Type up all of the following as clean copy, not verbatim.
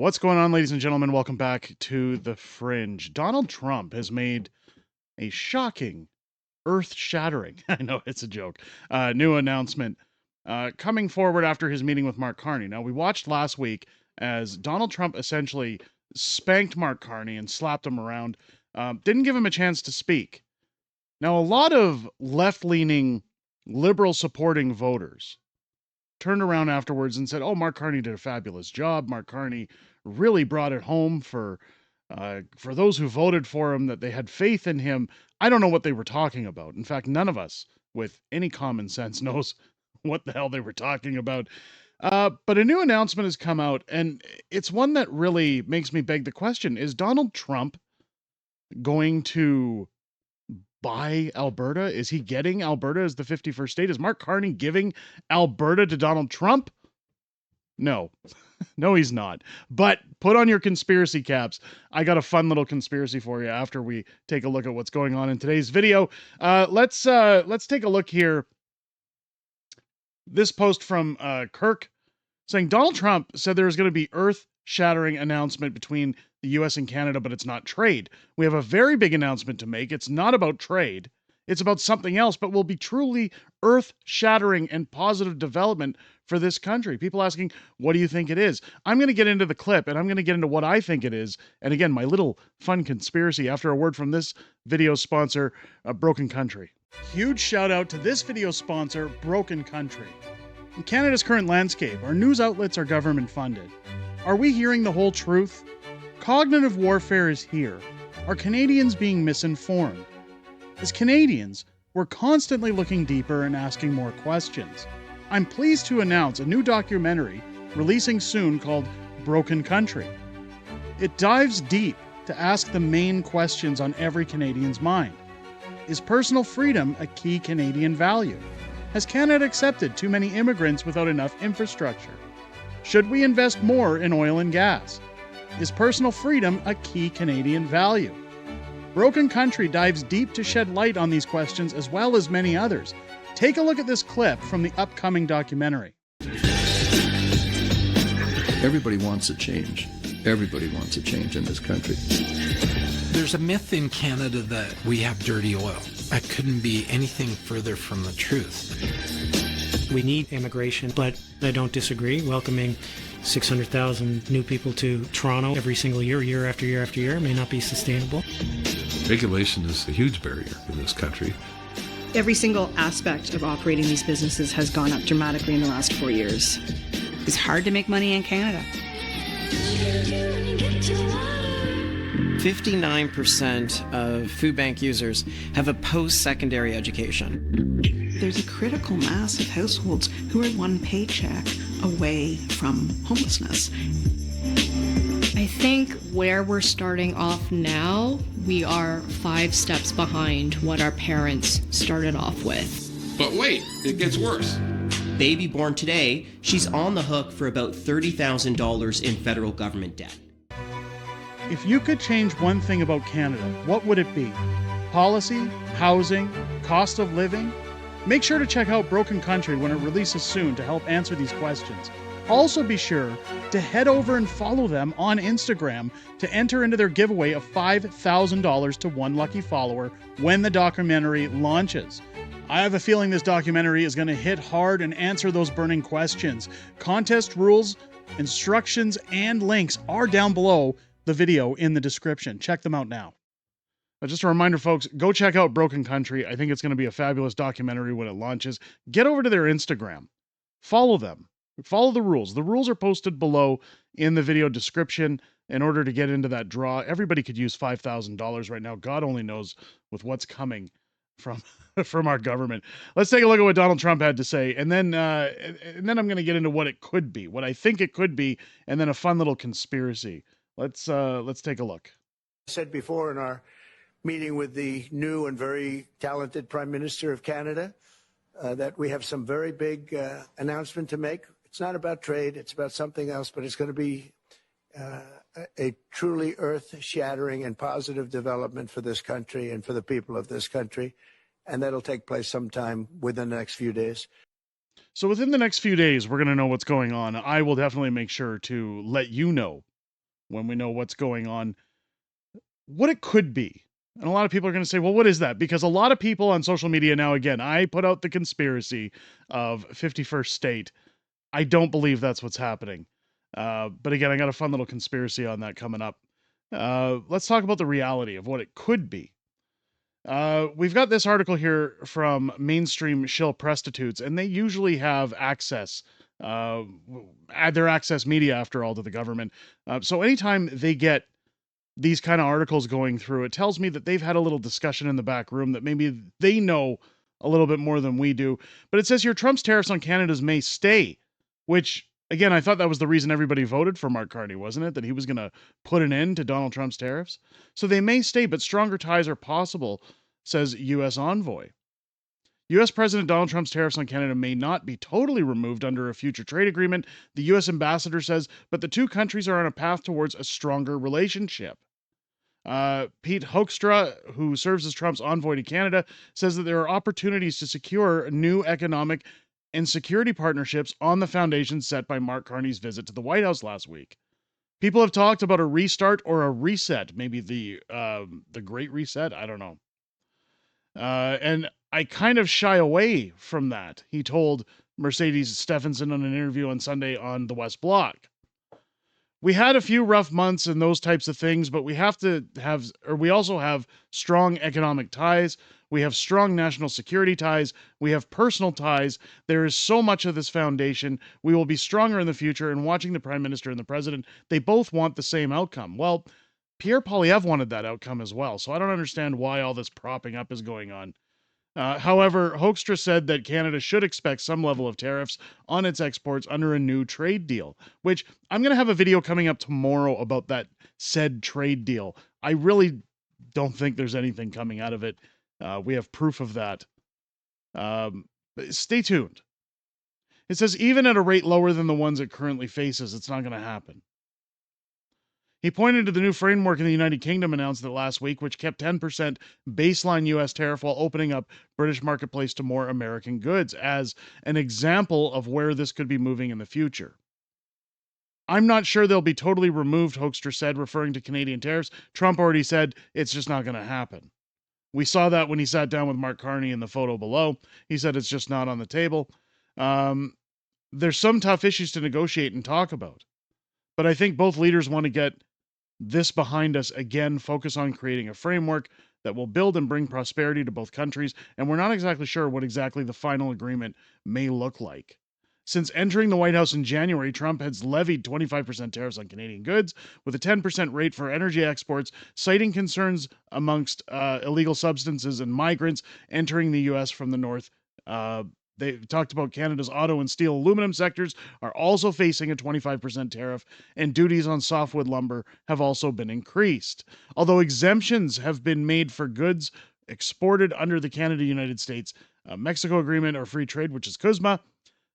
What's going on, ladies and gentlemen? Welcome back to the Fringe. Donald Trump has made a shocking, earth-shattering, I know it's a joke, new announcement coming forward after his meeting with Mark Carney. Now, we watched last week as Donald Trump essentially spanked Mark Carney and slapped him around, didn't give him a chance to speak. Now, a lot of left-leaning, liberal-supporting voters turned around afterwards and said, "Oh, Mark Carney did a fabulous job. Mark Carney really brought it home for those who voted for him, that they had faith in him." I don't know what they were talking about. In fact, none of us with any common sense knows what the hell they were talking about. But a new announcement has come out, and it's one that really makes me beg the question: is Donald Trump going to buy Alberta? Is he getting Alberta as the 51st state? Is Mark Carney giving Alberta to Donald Trump? No. No, he's not. But put on your conspiracy caps. I got a fun little conspiracy for you after we take a look at what's going on in today's video. Let's take a look here. This post from Kirk saying Donald Trump said there's going to be earth-shattering announcement between the US and Canada, but it's not trade. We have a very big announcement to make. It's not about trade. It's about something else, but will be truly earth-shattering and positive development for this country. People asking, what do you think it is? I'm going to get into the clip, and I'm going to get into what I think it is. And again, my little fun conspiracy after a word from this video sponsor, Broken Country. Huge shout out to this video sponsor, Broken Country. In Canada's current landscape, our news outlets are government funded. Are we hearing the whole truth? Cognitive warfare is here. Are Canadians being misinformed? As Canadians, we're constantly looking deeper and asking more questions. I'm pleased to announce a new documentary releasing soon called Broken Country. It dives deep to ask the main questions on every Canadian's mind. Is personal freedom a key Canadian value? Has Canada accepted too many immigrants without enough infrastructure? Should we invest more in oil and gas? Is personal freedom a key Canadian value? Broken Country dives deep to shed light on these questions as well as many others. Take a look at this clip from the upcoming documentary. Everybody wants a change. Everybody wants a change in this country. There's a myth in Canada that we have dirty oil. That couldn't be anything further from the truth. We need immigration, but I don't disagree. Welcoming 600,000 new people to Toronto every single year, year after year after year, may not be sustainable. Regulation is a huge barrier in this country. Every single aspect of operating these businesses has gone up dramatically in the last 4 years. It's hard to make money in Canada. 59% of food bank users have a post-secondary education. There's a critical mass of households who are one paycheck away from homelessness. I think where we're starting off now, we are 5 steps behind what our parents started off with. But wait, it gets worse. Baby born today, she's on the hook for about $30,000 in federal government debt. If you could change one thing about Canada, what would it be? Policy, housing, cost of living? Make sure to check out Broken Country when it releases soon to help answer these questions. Also be sure to head over and follow them on Instagram to enter into their giveaway of $5,000 to one lucky follower when the documentary launches. I have a feeling this documentary is going to hit hard and answer those burning questions. Contest rules, instructions, and links are down below the video in the description. Check them out now. Just a reminder, folks, go check out Broken Country. I think it's going to be a fabulous documentary when it launches. Get over to their Instagram. Follow them. Follow the rules. The rules are posted below in the video description in order to get into that draw. Everybody could use $5,000 right now. God only knows with what's coming from our government. Let's take a look at what Donald Trump had to say, and then I'm going to get into what it could be, what I think it could be, and then a fun little conspiracy. Let's take a look. I said before in our meeting with the new and very talented Prime Minister of Canada that we have some very big announcement to make. It's not about trade, it's about something else, but it's going to be a truly earth-shattering and positive development for this country and for the people of this country, and that'll take place sometime within the next few days. So within the next few days, we're going to know what's going on. I will definitely make sure to let you know when we know what's going on, what it could be. And a lot of people are going to say, well, what is that? Because a lot of people on social media now, again, I put out the conspiracy of 51st state. I don't believe that's what's happening. But again, I got a fun little conspiracy on that coming up. Let's talk about the reality of what it could be. We've got this article here from mainstream shill prostitutes, and they usually have access, add their access media, after all, to the government. So anytime they get these kind of articles going through, it tells me that they've had a little discussion in the back room that maybe they know a little bit more than we do. But it says here, Trump's tariffs on Canada's may stay, which, again, I thought that was the reason everybody voted for Mark Carney, wasn't it? That he was going to put an end to Donald Trump's tariffs. So they may stay, but stronger ties are possible, says U.S. envoy. U.S. President Donald Trump's tariffs on Canada may not be totally removed under a future trade agreement, the U.S. ambassador says, but the two countries are on a path towards a stronger relationship. Pete Hoekstra, who serves as Trump's envoy to Canada, says that there are opportunities to secure new economic and security partnerships on the foundation set by Mark Carney's visit to the White House last week. People have talked about a restart or a reset, maybe the Great Reset. I don't know. And I kind of shy away from that, he told Mercedes Stephenson on an interview on Sunday on the West Block. We had a few rough months and those types of things, but we also have strong economic ties. We have strong national security ties. We have personal ties. There is so much of this foundation. We will be stronger in the future. And watching the Prime Minister and the President, they both want the same outcome. Well, Pierre Poilievre wanted that outcome as well. So I don't understand why all this propping up is going on. However, Hoekstra said that Canada should expect some level of tariffs on its exports under a new trade deal, which I'm going to have a video coming up tomorrow about that said trade deal. I really don't think there's anything coming out of it. We have proof of that. Stay tuned. It says even at a rate lower than the ones it currently faces, it's not going to happen. He pointed to the new framework in the United Kingdom announced that last week, which kept 10% baseline U.S. tariff while opening up British marketplace to more American goods as an example of where this could be moving in the future. I'm not sure they'll be totally removed, Hoekstra said, referring to Canadian tariffs. Trump already said it's just not going to happen. We saw that when he sat down with Mark Carney in the photo below. He said it's just not on the table. There's some tough issues to negotiate and talk about. But I think both leaders want to get this behind us again, focus on creating a framework that will build and bring prosperity to both countries, and we're not exactly sure what exactly the final agreement may look like. Since entering the White House in January, Trump has levied 25% tariffs on Canadian goods, with a 10% rate for energy exports, citing concerns amongst illegal substances and migrants entering the U.S. from the north. They talked about Canada's auto and steel aluminum sectors are also facing a 25% tariff, and duties on softwood lumber have also been increased. Although exemptions have been made for goods exported under the Canada-United States Mexico Agreement or Free Trade, which is CUSMA,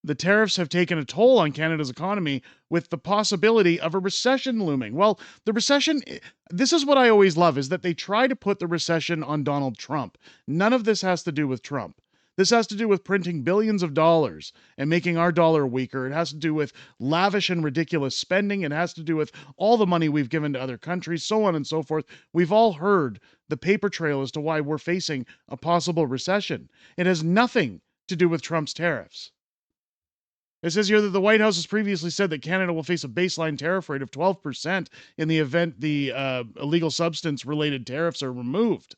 the tariffs have taken a toll on Canada's economy with the possibility of a recession looming. Well, the recession, this is what I always love, is that they try to put the recession on Donald Trump. None of this has to do with Trump. This has to do with printing billions of dollars and making our dollar weaker. It has to do with lavish and ridiculous spending. It has to do with all the money we've given to other countries, so on and so forth. We've all heard the paper trail as to why we're facing a possible recession. It has nothing to do with Trump's tariffs. It says here that the White House has previously said that Canada will face a baseline tariff rate of 12% in the event the illegal substance-related tariffs are removed.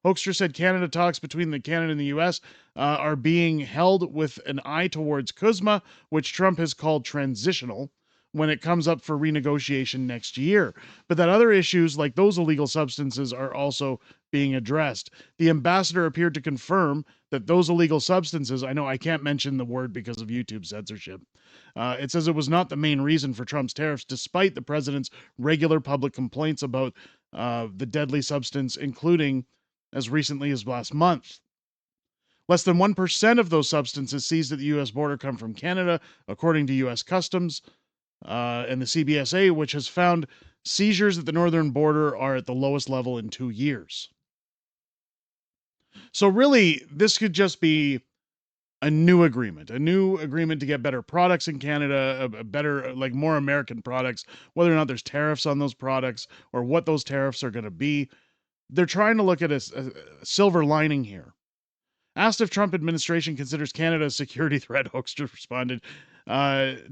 Hoekstra said Canada talks between the Canada and the U.S. Are being held with an eye towards CUSMA, which Trump has called transitional, when it comes up for renegotiation next year. But that other issues like those illegal substances are also being addressed. The ambassador appeared to confirm that those illegal substances, I know I can't mention the word because of YouTube censorship. It says it was not the main reason for Trump's tariffs, despite the president's regular public complaints about the deadly substance, including as recently as last month. Less than 1% of those substances seized at the U.S. border come from Canada, according to U.S. Customs and the CBSA, which has found seizures at the northern border are at the lowest level in 2 years. So really, this could just be a new agreement to get better products in Canada, a better, like more American products, whether or not there's tariffs on those products or what those tariffs are going to be. They're trying to look at a silver lining here. Asked if Trump administration considers Canada a security threat, Hoekstra responded,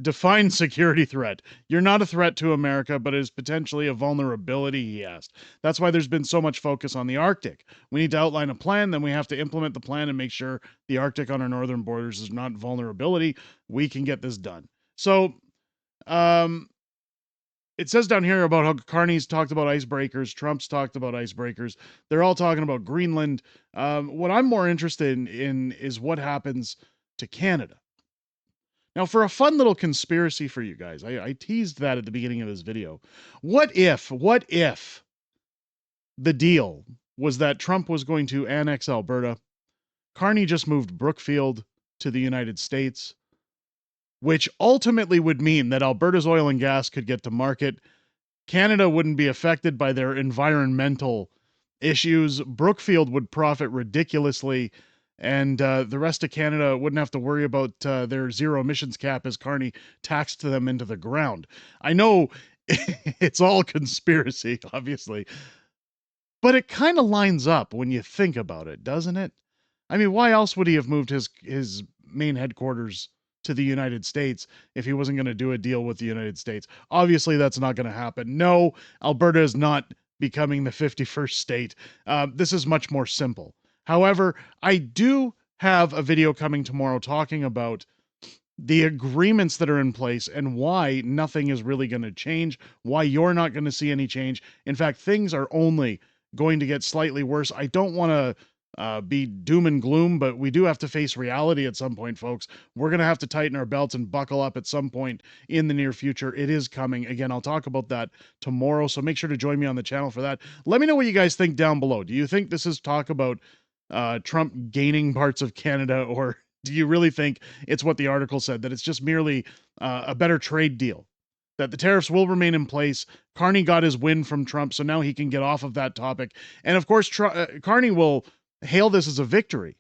define security threat. You're not a threat to America, but it is potentially a vulnerability, he asked. That's why there's been so much focus on the Arctic. We need to outline a plan, then we have to implement the plan and make sure the Arctic on our northern borders is not vulnerability. We can get this done. So, it says down here about how Carney's talked about icebreakers, Trump's talked about icebreakers. They're all talking about Greenland. What I'm more interested in is what happens to Canada. Now, for a fun little conspiracy for you guys, I teased that at the beginning of this video. What if the deal was that Trump was going to annex Alberta, Carney just moved Brookfield to the United States, which ultimately would mean that Alberta's oil and gas could get to market. Canada wouldn't be affected by their environmental issues. Brookfield would profit ridiculously, and the rest of Canada wouldn't have to worry about their zero emissions cap as Carney taxed them into the ground. I know it's all conspiracy, obviously, but it kind of lines up when you think about it, doesn't it? I mean, why else would he have moved his main headquarters to the United States if he wasn't going to do a deal with the United States? Obviously, that's not going to happen. No, Alberta is not becoming the 51st state. This is much more simple. However, I do have a video coming tomorrow talking about the agreements that are in place and why nothing is really going to change, why you're not going to see any change. In fact, things are only going to get slightly worse. I don't want to be doom and gloom, but we do have to face reality at some point, folks. We're going to have to tighten our belts and buckle up at some point in the near future. It is coming. Again, I'll talk about that tomorrow, so make sure to join me on the channel for that. Let me know what you guys think down below. Do you think this is talk about Trump gaining parts of Canada, or do you really think it's what the article said, that it's just merely a better trade deal? That the tariffs will remain in place. Carney got his win from Trump, so now he can get off of that topic. And of course, Carney will hail this as a victory.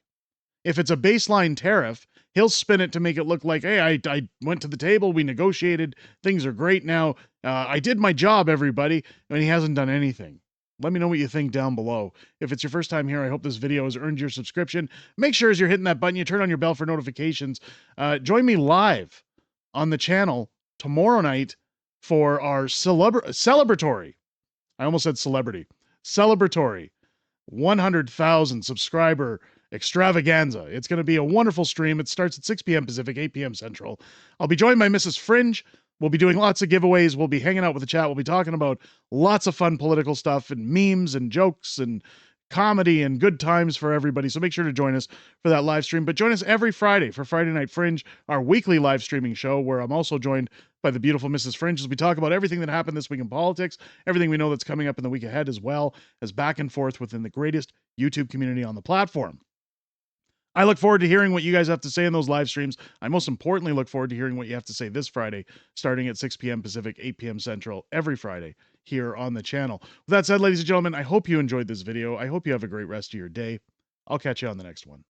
If it's a baseline tariff, he'll spin it to make it look like, hey, I went to the table, we negotiated, things are great now. I did my job, everybody. And he hasn't done anything. Let me know what you think down below. If it's your first time here, I hope this video has earned your subscription. Make sure as you're hitting that button, you turn on your bell for notifications. Join me live on the channel tomorrow night for our celebratory, I almost said celebrity, celebratory 100,000 subscriber extravaganza. It's going to be a wonderful stream. It starts at 6 p.m. Pacific, 8 p.m. Central. I'll be joined by Mrs. Fringe. We'll be doing lots of giveaways. We'll be hanging out with the chat. We'll be talking about lots of fun political stuff and memes and jokes and comedy and good times for everybody. So make sure to join us for that live stream. But join us every Friday for Friday Night Fringe, our weekly live streaming show, where I'm also joined by the beautiful Mrs. Fringe as we talk about everything that happened this week in politics, everything we know that's coming up in the week ahead, as well as back and forth within the greatest YouTube community on the platform. I look forward to hearing what you guys have to say in those live streams. I most importantly look forward to hearing what you have to say this Friday, starting at 6 p.m. Pacific, 8 p.m. Central, every Friday here on the channel. With that said, ladies and gentlemen, I hope you enjoyed this video. I hope you have a great rest of your day. I'll catch you on the next one.